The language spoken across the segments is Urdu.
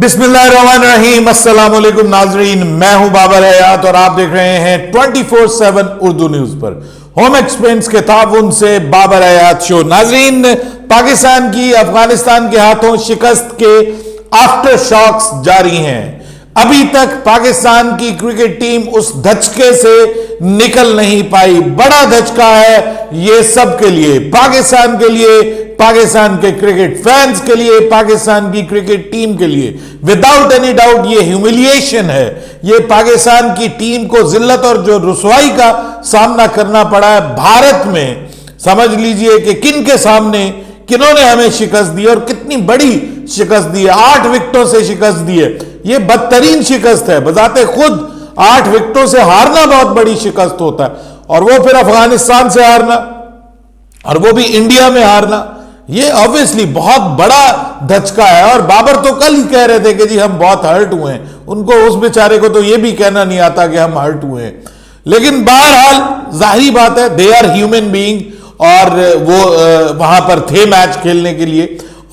بسم اللہ الرحمن الرحیم۔ السلام علیکم ناظرین، میں ہوں بابر حیات اور آپ دیکھ رہے ہیں 24/7 اردو نیوز پر ہوم ایکسپرینس کے تعاون سے بابر حیات شو۔ ناظرین، پاکستان کی افغانستان کے ہاتھوں شکست کے آفٹر شاکس جاری ہیں۔ ابھی تک پاکستان کی کرکٹ ٹیم اس دھچکے سے نکل نہیں پائی۔ بڑا دھچکا ہے یہ سب کے لیے، پاکستان کے لیے، پاکستان کے کرکٹ فینز کے لیے، پاکستان کی کرکٹ ٹیم کے لیے۔ وداؤٹ اینی ڈاؤٹ یہ ہیوملیشن ہے۔ یہ پاکستان کی ٹیم کو ذلت اور جو رسوائی کا سامنا کرنا پڑا ہے بھارت میں، سمجھ لیجئے کہ کن کے سامنے کنہوں نے ہمیں شکست دی اور کتنی بڑی شکست دی ہے۔ 8 وکٹوں سے شکست دی ہے۔ یہ بدترین شکست ہے بذات خود۔ 8 وکٹوں سے ہارنا بہت بڑی شکست ہوتا ہے، اور وہ پھر افغانستان سے ہارنا، اور وہ بھی انڈیا میں ہارنا، یہ obviously بہت بڑا دھچکا ہے۔ اور بابر تو کل ہی کہہ رہے تھے کہ جی ہم بہت ہرٹ ہوئے ہیں، ان کو اس بیچارے کو تو یہ بھی کہنا نہیں آتا کہ ہم ہرٹ ہوئے ہیں۔ لیکن بہرحال ظاہری بات ہے، they are human being، اور وہ وہاں پر تھے میچ کھیلنے کے لیے،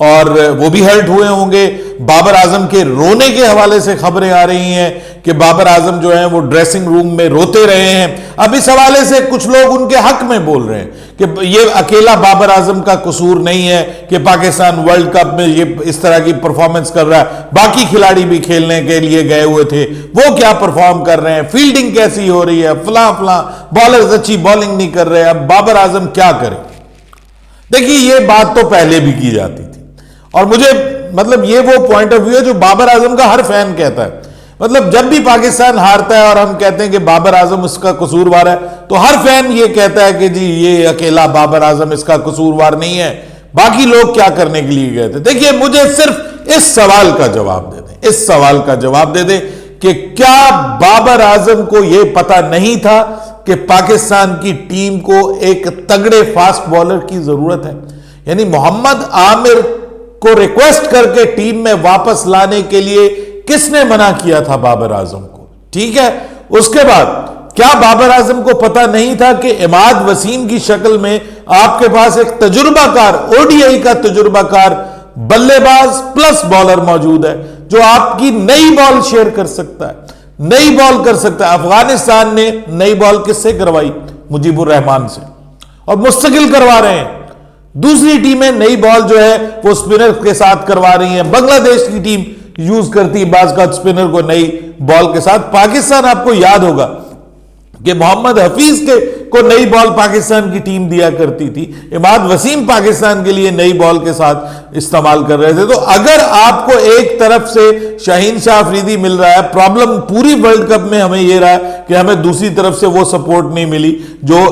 اور وہ بھی ہرٹ ہوئے ہوں گے۔ بابر اعظم کے رونے کے حوالے سے خبریں آ رہی ہیں کہ بابر اعظم جو ہیں وہ ڈریسنگ روم میں روتے رہے ہیں۔ اب اس حوالے سے کچھ لوگ ان کے حق میں بول رہے ہیں کہ یہ اکیلا بابر اعظم کا قصور نہیں ہے کہ پاکستان ورلڈ کپ میں یہ اس طرح کی پرفارمنس کر رہا ہے، باقی کھلاڑی بھی کھیلنے کے لیے گئے ہوئے تھے، وہ کیا پرفارم کر رہے ہیں، فیلڈنگ کیسی ہو رہی ہے، فلاں فلاں، بالرز اچھی بالنگ نہیں کر رہے، اب بابر اعظم کیا کرے۔ دیکھیے یہ بات تو پہلے بھی کی جاتی تھی، اور مجھے مطلب یہ وہ پوائنٹ آف ویو ہے جو بابر اعظم کا ہر فین کہتا ہے۔ مطلب جب بھی پاکستان ہارتا ہے اور ہم کہتے ہیں کہ بابر اعظم اس کا قصوروار ہے، تو ہر فین یہ کہتا ہے کہ جی یہ اکیلا بابر اعظم اس کا قصوروار نہیں ہے، باقی لوگ کیا کرنے کے لیے گئے تھے۔ دیکھیے مجھے صرف اس سوال کا جواب دے دیں، اس سوال کا جواب دے دیں کہ کیا بابر اعظم کو یہ پتا نہیں تھا کہ پاکستان کی ٹیم کو ایک تگڑے فاسٹ بالر کی ضرورت ہے؟ یعنی محمد عامر کو ریکویسٹ کر کے ٹیم میں واپس لانے کے لیے کس نے منع کیا تھا بابر اعظم کو؟ ٹھیک ہے، اس کے بعد کیا بابر اعظم کو پتا نہیں تھا کہ عماد وسیم کی شکل میں آپ کے پاس ایک تجربہ کار، او ڈی آئی کا تجربہ کار بلے باز پلس بالر موجود ہے جو آپ کی نئی بال شیئر کر سکتا ہے، نئی بال کر سکتا ہے۔ افغانستان نے نئی بال کس سے کروائی؟ مجیب الرحمان سے، اور مستقل کروا رہے ہیں۔ دوسری ٹیمیں نئی بال جو ہے وہ سپنر کے ساتھ کروا رہی ہیں۔ بنگلہ دیش کی ٹیم یوز کرتی بعض کا سپنر کو نئی بال کے ساتھ۔ پاکستان آپ کو یاد ہوگا کہ محمد حفیظ کو نئی بال پاکستان کی ٹیم دیا کرتی تھی، عماد وسیم پاکستان کے لیے نئی بال کے ساتھ استعمال کر رہے تھے۔ تو اگر آپ کو ایک طرف سے شاہین شاہ افریدی مل رہا ہے، پرابلم پوری ورلڈ کپ میں ہمیں یہ رہا ہے کہ ہمیں دوسری طرف سے وہ سپورٹ نہیں ملی جو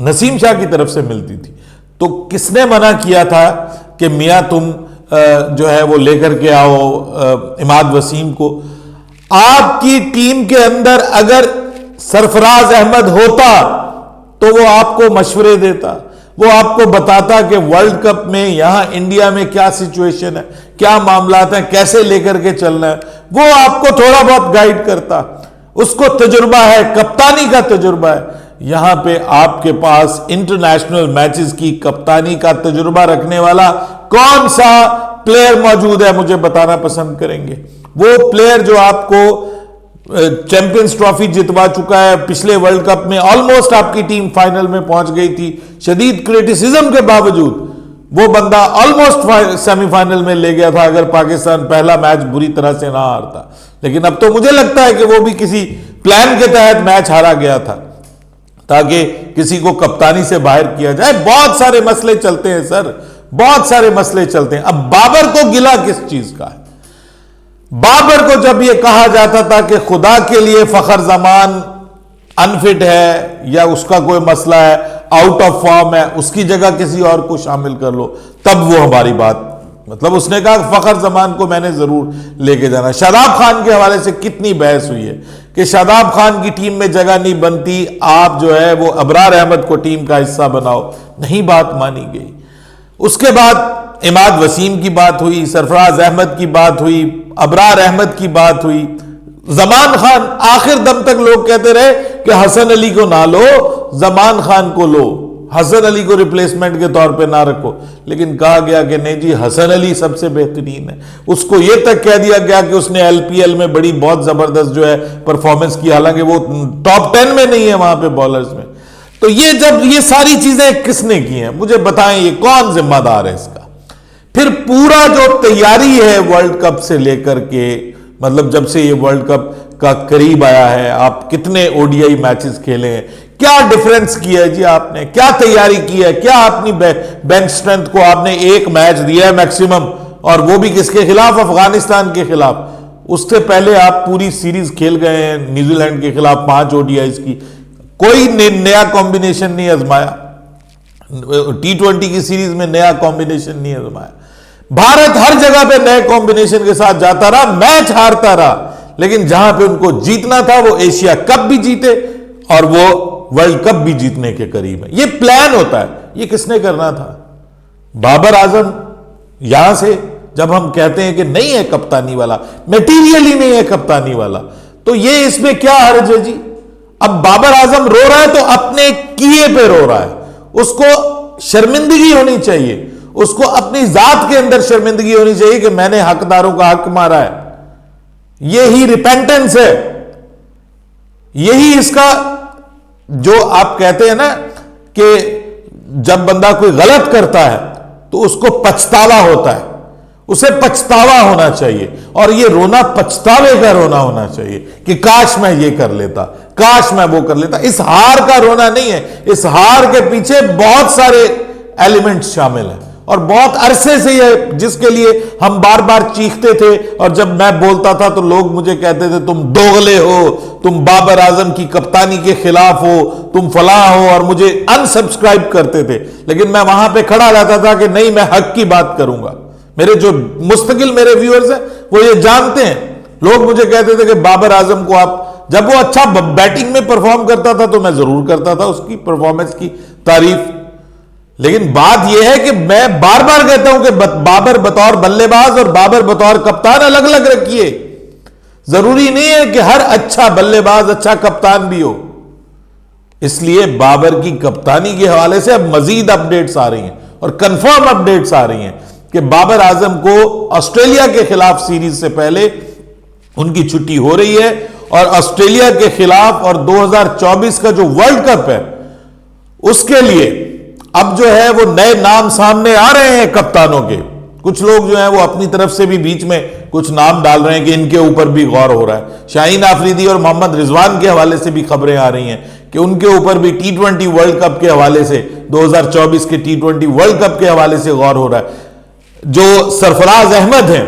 نسیم شاہ کی طرف سے ملتی تھی، تو کس نے منع کیا تھا کہ میاں تم جو ہے وہ لے کر کے آؤ عماد وسیم کو؟ آپ کی ٹیم کے اندر اگر سرفراز احمد ہوتا تو وہ آپ کو مشورے دیتا، وہ آپ کو بتاتا کہ ورلڈ کپ میں یہاں انڈیا میں کیا سچویشن ہے، کیا معاملات ہیں، کیسے لے کر کے چلنا ہے، وہ آپ کو تھوڑا بہت گائیڈ کرتا۔ اس کو تجربہ ہے، کپتانی کا تجربہ ہے۔ یہاں پہ آپ کے پاس انٹرنیشنل میچز کی کپتانی کا تجربہ رکھنے والا کون سا پلیئر موجود ہے مجھے بتانا پسند کریں گے؟ وہ پلیئر جو آپ کو چیمپئنز ٹرافی جتوا چکا ہے، پچھلے ورلڈ کپ میں آلموسٹ آپ کی ٹیم فائنل میں پہنچ گئی تھی، شدید کرٹیسزم کے باوجود وہ بندہ آلموسٹ سیمی فائنل میں لے گیا تھا اگر پاکستان پہلا میچ بری طرح سے نہ ہارتا۔ لیکن اب تو مجھے لگتا ہے کہ وہ بھی کسی پلان کے تحت میچ ہارا گیا تھا تاکہ کسی کو کپتانی سے باہر کیا جائے۔ بہت سارے مسئلے چلتے ہیں سر، بہت سارے مسئلے چلتے ہیں۔ اب بابر کو گلا کس چیز کا ہے؟ بابر کو جب یہ کہا جاتا تھا کہ خدا کے لیے فخر زمان انفٹ ہے یا اس کا کوئی مسئلہ ہے، آؤٹ آف فارم ہے، اس کی جگہ کسی اور کو شامل کر لو، تب وہ ہماری بات، مطلب اس نے کہا فخر زمان کو میں نے ضرور لے کے جانا۔ شاداب خان کے حوالے سے کتنی بحث ہوئی ہے کہ شاداب خان کی ٹیم میں جگہ نہیں بنتی، آپ جو ہے وہ ابرار احمد کو ٹیم کا حصہ بناؤ، نہیں بات مانی گئی۔ اس کے بعد عماد وسیم کی بات ہوئی، سرفراز احمد کی بات ہوئی، ابرار احمد کی بات ہوئی، زمان خان، آخر دم تک لوگ کہتے رہے کہ حسن علی کو نہ لو، زمان خان کو لو، حسن علی کو ریپلیسمنٹ کے طور پہ نہ رکھو، لیکن کہا گیا کہ نہیں جی حسن علی سب سے بہترین ہے. اس کو یہ تک کہہ دیا گیا کہ اس نے ایل پی ایل میں بڑی بہت زبردست جو ہے پرفارمنس کی، حالانکہ وہ ٹاپ 10 میں نہیں ہے وہاں پہ بالرز میں. تو یہ جب یہ ساری چیزیں کس نے کی ہیں مجھے بتائیں، یہ کون ذمہ دار ہے اس کا؟ پھر پورا جو تیاری ہے ورلڈ کپ سے لے کر کے، مطلب جب سے یہ ورلڈ کپ کا قریب آیا ہے، آپ کتنے او ڈی آئی میچز کھیلے ہیں، کیا ڈیفرنس کیا ہے جی آپ نے، کیا تیاری کی ہے، کیا اپنی بینچ سٹرینتھ کو آپ نے ایک میچ دیا ہے میکسیمم، اور وہ بھی کس کے خلاف؟ افغانستان کے خلاف. اس سے پہلے آپ پوری سیریز کھیل گئے ہیں نیوزی لینڈ کے خلاف 5 او ڈی آئیز کی، کوئی نیا کمبینیشن نہیں آزمایا. T20 کی سیریز میں نیا کمبینیشن نہیں آزمایا. بھارت ہر جگہ پہ نئے کمبینیشن کے ساتھ جاتا رہا، میچ ہارتا رہا، لیکن جہاں پہ ان کو جیتنا تھا وہ ایشیا کپ بھی جیتے اور وہ ورلڈ کپ بھی جیتنے کے قریب ہے. یہ پلان ہوتا ہے. یہ کس نے کرنا تھا؟ بابر اعظم. یہاں سے جب ہم کہتے ہیں کہ نہیں ہے کپتانی والا، میٹیریل ہی نہیں ہے کپتانی والا، تو یہ اس میں کیا حرج ہے جی؟ اب بابر اعظم رو رہا ہے تو اپنے کیے پہ رو رہا ہے. اس کو شرمندگی ہونی چاہیے، اس کو اپنی ذات کے اندر شرمندگی ہونی چاہیے کہ میں نے حقداروں کا حق مارا ہے. یہی ریپینٹنس ہے. یہی اس کا جو آپ کہتے ہیں نا کہ جب بندہ کوئی غلط کرتا ہے تو اس کو پچھتاوا ہوتا ہے، اسے پچھتاوا ہونا چاہیے، اور یہ رونا پچھتاوے کا رونا ہونا چاہیے کہ کاش میں یہ کر لیتا، کاش میں وہ کر لیتا. اس ہار کا رونا نہیں ہے. اس ہار کے پیچھے بہت سارے ایلیمنٹس شامل ہیں، اور بہت عرصے سے یہ جس کے لیے ہم بار بار چیختے تھے، اور جب میں بولتا تھا تو لوگ مجھے کہتے تھے تم دوغلے ہو، تم بابر اعظم کی کپتانی کے خلاف ہو، تم فلاں ہو، اور مجھے انسبسکرائب کرتے تھے. لیکن میں وہاں پہ کھڑا رہتا تھا کہ نہیں، میں حق کی بات کروں گا. میرے جو مستقل میرے ویورز ہیں وہ یہ جانتے ہیں. لوگ مجھے کہتے تھے کہ بابر اعظم کو آپ، جب وہ اچھا بیٹنگ میں پرفارم کرتا تھا تو میں ضرور کرتا تھا اس کی پرفارمنس کی تعریف، لیکن بات یہ ہے کہ میں بار بار کہتا ہوں کہ بابر بطور بلے باز اور بابر بطور کپتان الگ الگ رکھیے. ضروری نہیں ہے کہ ہر اچھا بلے باز اچھا کپتان بھی ہو. اس لیے بابر کی کپتانی کے حوالے سے اب مزید اپڈیٹس آ رہی ہیں اور کنفرم اپڈیٹس آ رہی ہیں کہ بابر اعظم کو آسٹریلیا کے خلاف سیریز سے پہلے ان کی چھٹی ہو رہی ہے، اور آسٹریلیا کے خلاف اور 2024 کا جو ورلڈ کپ ہے اس کے لیے اب جو ہے وہ نئے نام سامنے آ رہے ہیں کپتانوں کے. کچھ لوگ جو ہیں وہ اپنی طرف سے بھی بیچ میں کچھ نام ڈال رہے ہیں کہ ان کے اوپر بھی غور ہو رہا ہے. شاہین آفریدی اور محمد رضوان کے حوالے سے بھی خبریں آ رہی ہیں کہ ان کے اوپر بھی T20 ورلڈ کپ کے حوالے سے، 2024 کے T20 ورلڈ کپ کے حوالے سے غور ہو رہا ہے. جو سرفراز احمد ہیں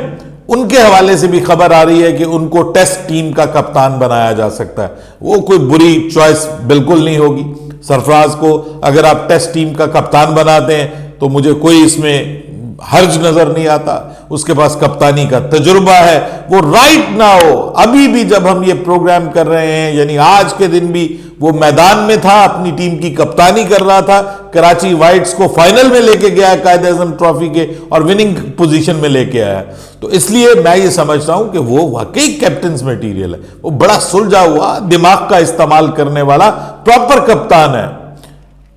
ان کے حوالے سے بھی خبر آ رہی ہے کہ ان کو ٹیسٹ ٹیم کا کپتان بنایا جا سکتا ہے. وہ کوئی بری چوائس بالکل نہیں ہوگی. سرفراز کو اگر آپ ٹیسٹ ٹیم کا کپتان بناتے ہیں تو مجھے کوئی اس میں حرج نظر نہیں آتا. اس کے پاس کپتانی کا تجربہ ہے. وہ رائٹ نہ ہو ابھی بھی جب ہم یہ پروگرام کر رہے ہیں، یعنی آج کے دن بھی وہ میدان میں تھا، اپنی ٹیم کی کپتانی کر رہا تھا، کراچی وائٹس کو فائنل میں لے کے گیا ہے قائد اعظم ٹرافی کے، اور وننگ پوزیشن میں لے کے آیا. تو اس لیے میں یہ سمجھتا ہوں کہ وہ واقعی کیپٹنز میٹیریل ہے. وہ بڑا سلجھا ہوا، دماغ کا استعمال کرنے والا پراپر کپتان ہے.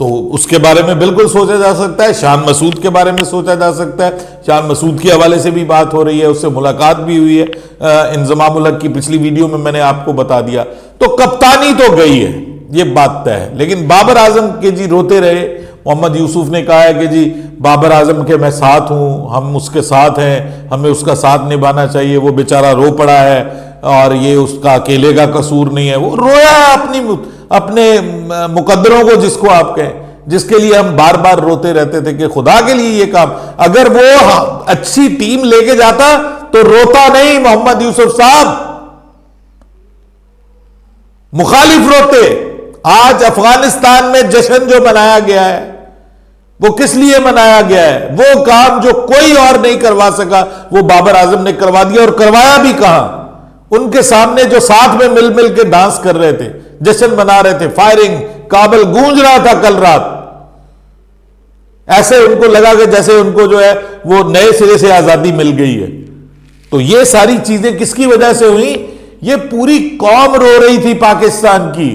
تو اس کے بارے میں بالکل سوچا جا سکتا ہے. شان مسعود کے بارے میں سوچا جا سکتا ہے. شان مسعود کے حوالے سے بھی بات ہو رہی ہے، اس سے ملاقات بھی ہوئی ہے. انضمام الحق کی پچھلی ویڈیو میں نے آپ کو بتا دیا. تو کپتانی تو گئی ہے، یہ بات طے ہے. لیکن بابر اعظم کے جی روتے رہے. محمد یوسف نے کہا ہے کہ جی بابر اعظم کے میں ساتھ ہوں، ہم اس کے ساتھ ہیں، ہمیں اس کا ساتھ نبھانا چاہیے. وہ بیچارہ رو پڑا ہے اور یہ اس کا اکیلے کا قصور نہیں ہے. وہ رویا ہے اپنے مقدروں کو، جس کو آپ کہیں، جس کے لیے ہم بار بار روتے رہتے تھے کہ خدا کے لیے یہ کام، اگر وہ اچھی ٹیم لے کے جاتا تو روتا نہیں محمد یوسف صاحب، مخالف روتے. آج افغانستان میں جشن جو منایا گیا ہے وہ کس لیے منایا گیا ہے؟ وہ کام جو کوئی اور نہیں کروا سکا وہ بابر اعظم نے کروا دیا. اور کروایا بھی کہاں؟ ان کے سامنے جو ساتھ میں مل مل کے ڈانس کر رہے تھے، جشن منا رہے تھے، فائرنگ کابل گونج رہا تھا کل رات. ایسے ان کو لگا کہ جیسے ان کو جو ہے وہ نئے سرے سے آزادی مل گئی ہے. تو یہ ساری چیزیں کس کی وجہ سے ہوئی؟ یہ پوری قوم رو رہی تھی پاکستان کی.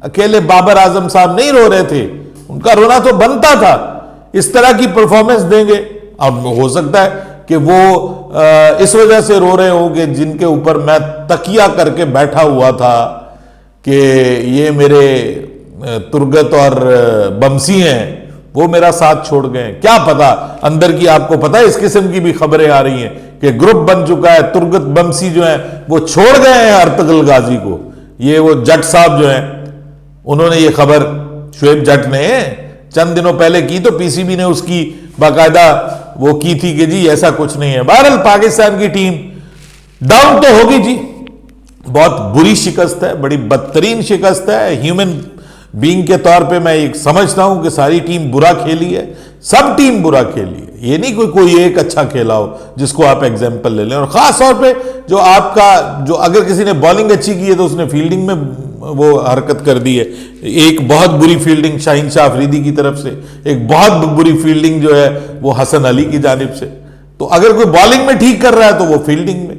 اکیلے بابر اعظم صاحب نہیں رو رہے تھے. ان کا رونا تو بنتا تھا. اس طرح کی پرفارمنس دیں گے. اب ہو سکتا ہے کہ وہ اس وجہ سے رو رہے ہوں کہ جن کے اوپر میں تکیہ کر کے بیٹھا ہوا تھا کہ یہ میرے ترگت اور بمسی ہیں, وہ میرا ساتھ چھوڑ گئے. کیا پتا اندر کی, آپ کو پتا ہے اس قسم کی بھی خبریں آ رہی ہیں کہ گروپ بن چکا ہے, ترگت بمسی جو ہیں وہ چھوڑ گئے ہیں ارطغرل غازی کو. یہ وہ جٹ صاحب جو ہیں انہوں نے یہ خبر, شعیب جٹ نے چند دنوں پہلے کی, تو پی سی بی نے اس کی باقاعدہ وہ کی تھی کہ جی ایسا کچھ نہیں ہے. بہرحال پاکستان کی ٹیم ڈاؤن تو ہوگی جی, بہت بری شکست ہے, بڑی بدترین شکست ہے. ہیومن بینگ کے طور پہ میں ایک سمجھتا ہوں کہ ساری ٹیم برا کھیلی ہے, سب ٹیم برا کھیلی ہے. یہ نہیں کوئی ایک اچھا کھیلا ہو جس کو آپ ایگزامپل لے لیں. اور خاص طور پہ جو آپ کا, جو اگر کسی نے بالنگ اچھی کی ہے تو اس نے فیلڈنگ میں وہ حرکت کر دی ہے. ایک بہت بری فیلڈنگ شاہین شاہ افریدی کی طرف سے, ایک بہت بری فیلڈنگ جو ہے وہ حسن علی کی جانب سے. تو اگر کوئی بالنگ میں ٹھیک کر رہا ہے تو وہ فیلڈنگ میں.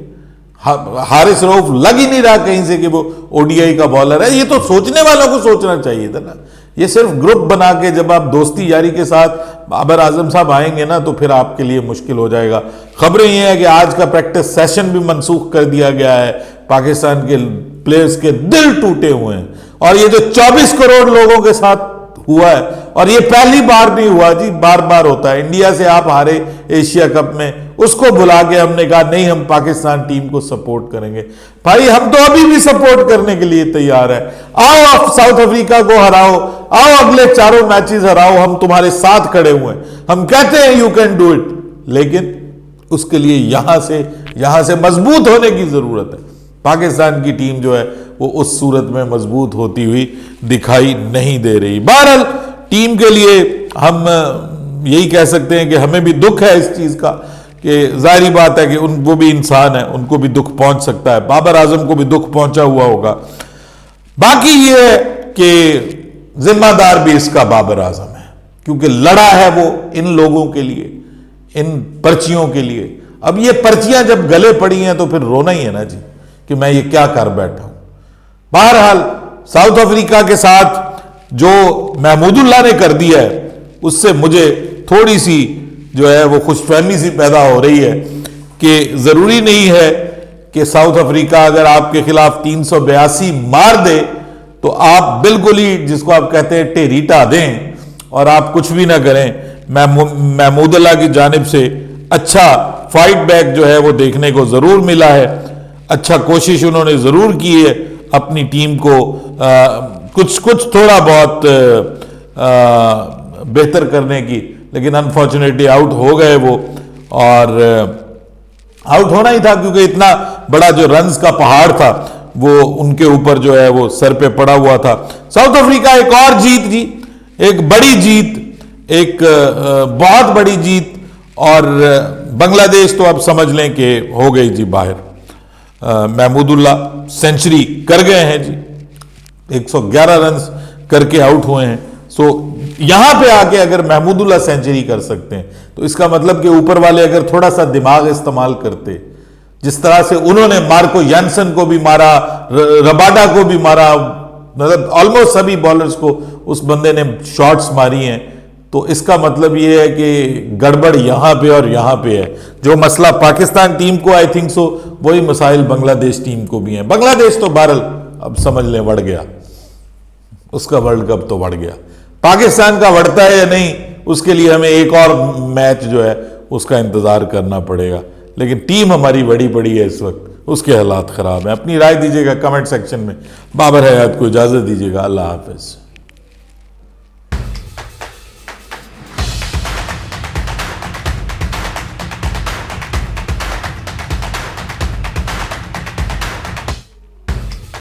حارث رؤف لگ ہی نہیں رہا کہیں سے کہ وہ او ڈی آئی کا بالر ہے. یہ تو سوچنے والوں کو سوچنا چاہیے تھا نا. یہ صرف گروپ بنا کے جب آپ دوستی یاری کے ساتھ بابر اعظم صاحب آئیں گے نا تو پھر آپ کے لیے مشکل ہو جائے گا. خبریں یہ ہے کہ آج کا پریکٹس سیشن بھی منسوخ کر دیا گیا ہے. پاکستان کے پلیئرز کے دل ٹوٹے ہوئے ہیں. اور یہ جو 24 کروڑ لوگوں کے ساتھ ہوا ہے, اور یہ پہلی بار نہیں ہوا جی, بار بار ہوتا ہے. انڈیا سے آپ ہارے ایشیا کپ میں, اس کو بلا کے ہم نے کہا نہیں ہم پاکستان ٹیم کو سپورٹ کریں گے. بھائی ہم تو ابھی بھی سپورٹ کرنے کے لیے تیار ہیں. آؤ آپ ساؤتھ افریقہ کو ہراؤ, آؤ اگلے 4 میچز ہراؤ, ہم تمہارے ساتھ کھڑے ہوئے ہیں. ہم کہتے ہیں یو کین ڈو اٹ, لیکن اس کے لیے یہاں سے مضبوط ہونے کی ضرورت ہے. پاکستان کی ٹیم جو ہے وہ اس صورت میں مضبوط ہوتی ہوئی دکھائی نہیں دے رہی. بہرحال ٹیم کے لیے ہم یہی کہہ سکتے ہیں کہ ہمیں بھی دکھ ہے اس چیز کا, کہ ظاہری بات ہے کہ وہ بھی انسان ہے, ان کو بھی دکھ پہنچ سکتا ہے. بابر اعظم کو بھی دکھ پہنچا ہوا ہوگا. باقی یہ ہے کہ ذمہ دار بھی اس کا بابر اعظم ہے, کیونکہ لڑا ہے وہ ان لوگوں کے لیے, ان پرچیوں کے لیے. اب یہ پرچیاں جب گلے پڑی ہیں تو پھر رونا ہی ہے نا جی کہ میں یہ کیا کر بیٹھا ہوں. بہرحال ساؤتھ افریقہ کے ساتھ جو محمود اللہ نے کر دیا ہے اس سے مجھے تھوڑی سی جو ہے وہ خوش فہمی سی پیدا ہو رہی ہے کہ ضروری نہیں ہے کہ ساؤتھ افریقہ اگر آپ کے خلاف 382 مار دے تو آپ بالکل ہی جس کو آپ کہتے ہیں ٹیریٹا دیں اور آپ کچھ بھی نہ کریں. محمود اللہ کی جانب سے اچھا فائٹ بیک جو ہے وہ دیکھنے کو ضرور ملا ہے. اچھا کوشش انہوں نے ضرور کی ہے اپنی ٹیم کو کچھ تھوڑا بہت بہتر کرنے کی, لیکن انفارچونیٹلی آؤٹ ہو گئے وہ. اور آؤٹ ہونا ہی تھا کیونکہ اتنا بڑا جو رنز کا پہاڑ تھا وہ ان کے اوپر جو ہے وہ سر پہ پڑا ہوا تھا. ساؤتھ افریقہ ایک اور جیت جی, ایک بڑی جیت, ایک بہت بڑی جیت. اور بنگلہ دیش تو اب سمجھ لیں کہ ہو گئی جی باہر. محمود اللہ سینچری کر گئے ہیں جی, 111 رنز کر کے آؤٹ ہوئے ہیں. سو یہاں پہ آ کے اگر محمود اللہ سینچری کر سکتے ہیں تو اس کا مطلب کہ اوپر والے اگر تھوڑا سا دماغ استعمال کرتے, جس طرح سے انہوں نے مارکو یانسن کو بھی مارا, رباڈا کو بھی مارا, مطلب آلموسٹ سبھی بالرز کو اس بندے نے شاٹس ماری ہیں, تو اس کا مطلب یہ ہے کہ گڑبڑ یہاں پہ اور یہاں پہ ہے. جو مسئلہ پاکستان ٹیم کو آئی تھنک سو وہی مسائل بنگلہ دیش ٹیم کو بھی ہیں. بنگلہ دیش تو بہرحال اب سمجھ لیں بڑھ گیا, اس کا ورلڈ کپ تو بڑھ گیا. پاکستان کا بڑھتا ہے یا نہیں اس کے لیے ہمیں ایک اور میچ جو ہے اس کا انتظار کرنا پڑے گا. لیکن ٹیم ہماری بڑی بڑی ہے اس وقت, اس کے حالات خراب ہیں. اپنی رائے دیجیے گا کمنٹ سیکشن میں. بابر حیات کو اجازت دیجیے گا. اللہ حافظ.